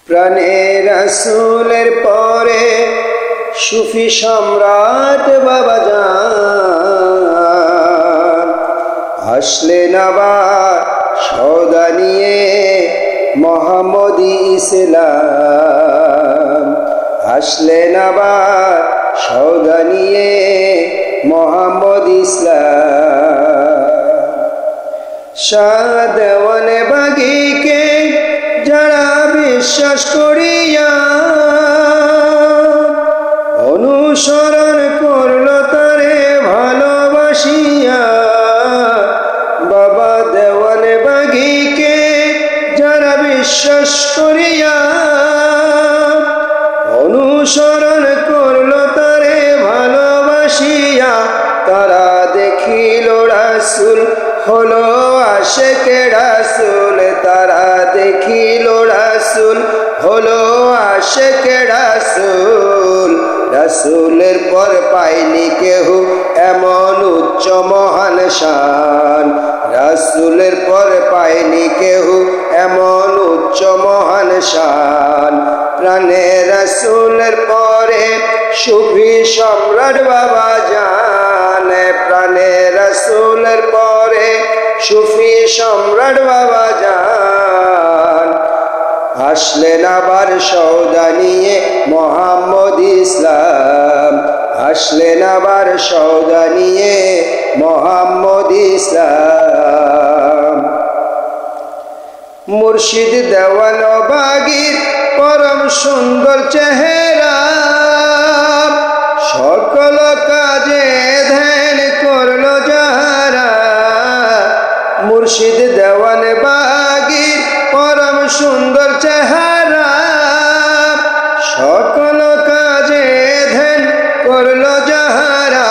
প্রাণে রাসূলের পরে সুফি সম্রাট বাবা জান আসলেন আবার সওদা নিয়ে মোহাম্মদী ইসলাম আসলেন আবার সওদা নিয়ে মোহাম্মদ ইসলাম শাহ দেওয়ানে বাগীকে যারা বিশ্বাস করিয়া অনুসরণ করলো তারে ভালোবাসিয়া বাবা দেওয়ানে বাগীকে যারা বিশ্বাস করিয়া অনুসরণ করলো তারে ভালোবাসিয়া তারা দেখিল রাসূল হলো আশিকে রাসূল তারা দেখিল রাসূল হলো আশিকে রাসূল রাসূলের পর পাইনি কেহ এমন উচ্চ মহান শান রাসূলের পর পাইনি কেহ এমন উচ্চ মহান শান প্রাণে রাসূলের পরে সুফি সম্রাট বাবা জান প্রাণে রাসূলের পরে সুফি সম্রাট বাবা জান আসলেন আবার সওদা নিয়ে মোহাম্মদ ইসলাম আসলেন আবার সওদা নিয়ে মোহাম্মদ ইসলাম মুর্শিদ দেওয়ান বাগীর পরম সুন্দর চেহারা সকল কাজে ধ্যান করলো যারা মুর্শিদ দেওয়ান বাগীর পরম সুন্দর চেহারা সকল কাজে ধ্যান করলো যারা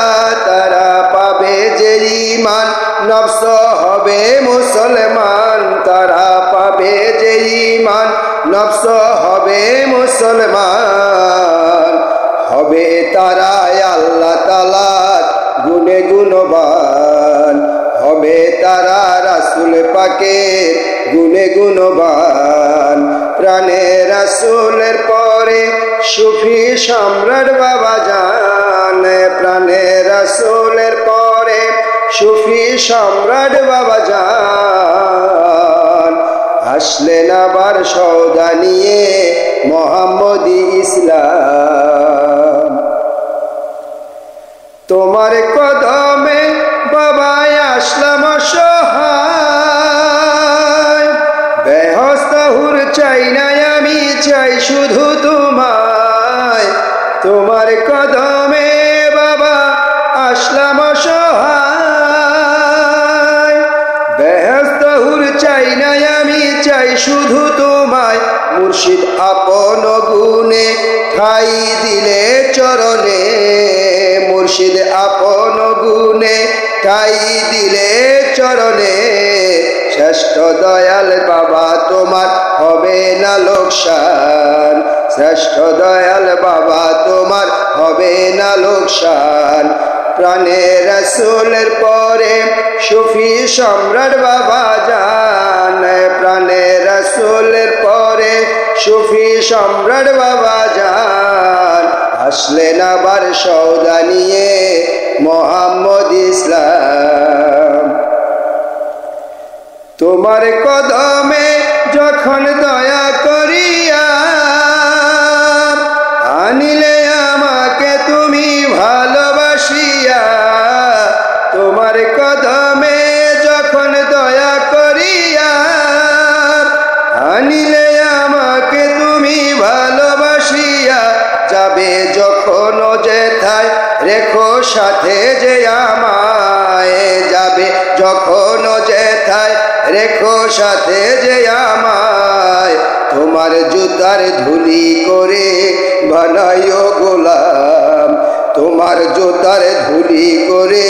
তারা পাবে যে ঈমান নফস হবে মুসলমান তারা পাবে যে ঈমান নফস হবে মুসলমান হবে তারা আল্লাহ তাআলার গুণে গুণবান হবে তারা রাসূল পাকের গুণে গুণবান প্রাণে রাসূলের পরে সুফি সম্রাট বাবা জান প্রাণে রাসূলের পরে সুফি সম্রাট বাবা জান আসলেন আবার সওদা নিয়ে মোহাম্মদী ইসলাম তোমার কদমে বাবা আসলাম অসহায় বেহস্ত হুর চাই না আমি চাই শুধু তোমায় তোমার কদমে বাবা আসলাম অসহায় বেহস্ত হুর চাই না আমি চাই শুধু তোমায় মুর্শিদ আপন গুণে ঠাই দিলে চরণে মুর্শিদ আপন গুণে ঠাই দিলে চরণে শ্রেষ্ঠ দয়াল বাবা তোমার হবে না লোকসান শ্রেষ্ঠ দয়াল বাবা তোমার হবে না লোকসান প্রাণে রাসূলের পরে সুফি সম্রাট বাবা জান প্রাণে রাসূলের পরে সুফি সম্রাট বাবা জান আসলেন আবার সওদা নিয়ে মোহাম্মদ ইসলাম তোমার কদমে যখন দয়া করিয়া আনিলে আমাকে তুমি ভালোবাসিয়া তোমার কদমে যখন দয়া করিয়া আনিলে আমাকে তুমি ভালোবাসিয়া যাবে যখন যেথায় রেখো সাথে যে আমায় যাবে যখন যেথায় রেখো সাথে যে আমায় তোমার জুতার ধুলি করে বানাইও গোলাম তোমার জুতার ধুলি করে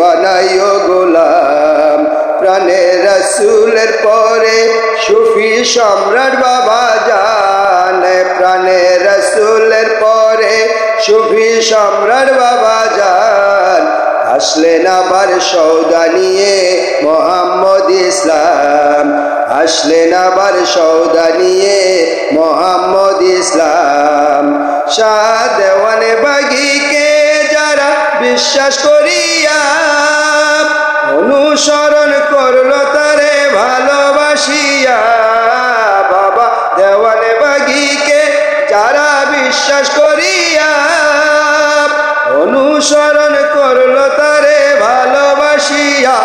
বানাইও গোলাম প্রাণে রাসূলের পরে সুফি সম্রাট বাবা জান প্রাণে রাসূলের পরে সুফি সম্রাট বাবা জান আসলেন আবার সওদা নিয়ে মোহাম্মদ ইসলাম, আসলেন আবার সওদা নিয়ে মোহাম্মদ ইসলাম। শাহ দেওয়ানে বাগিকে যারা বিশ্বাস করিয়া অনুসরণ করলো তারে ভালোবাসিয়া, বাবা দেওয়ানে বাগিকে যারা বিশ্বাস করিয়া অনুসরণ করলো তারে ভালোবাসিয়া,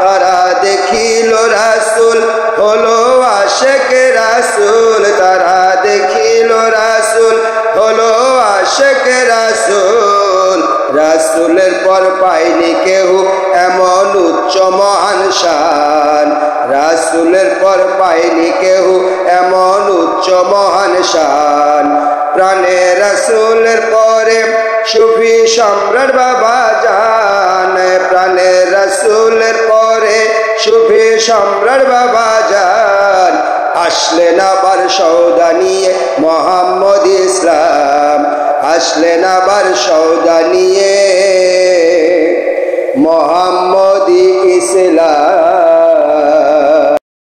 তারা দেখিল রাসূল হলো আশেক রাসূল, তারা দেখিল রাসূল হলো আশেক রাসূল। রাসূলের পর পায়নি কেউ এমন উচ্চ মহান শান, রাসূলের পর পায়নি কেউ এমন উচ্চ মহান শান। প্রাণে রাসূলের পরে সুফি সম্রাট বাবা জান, প্রাণে রাসূলের পরে সুফি সম্রাট বাবা জান। আসলেন আবার সওদা নিয়ে মোহাম্মদ ইসলাম, আসলেন আবার সওদা নিয়ে মোহাম্মদ ইসলাম।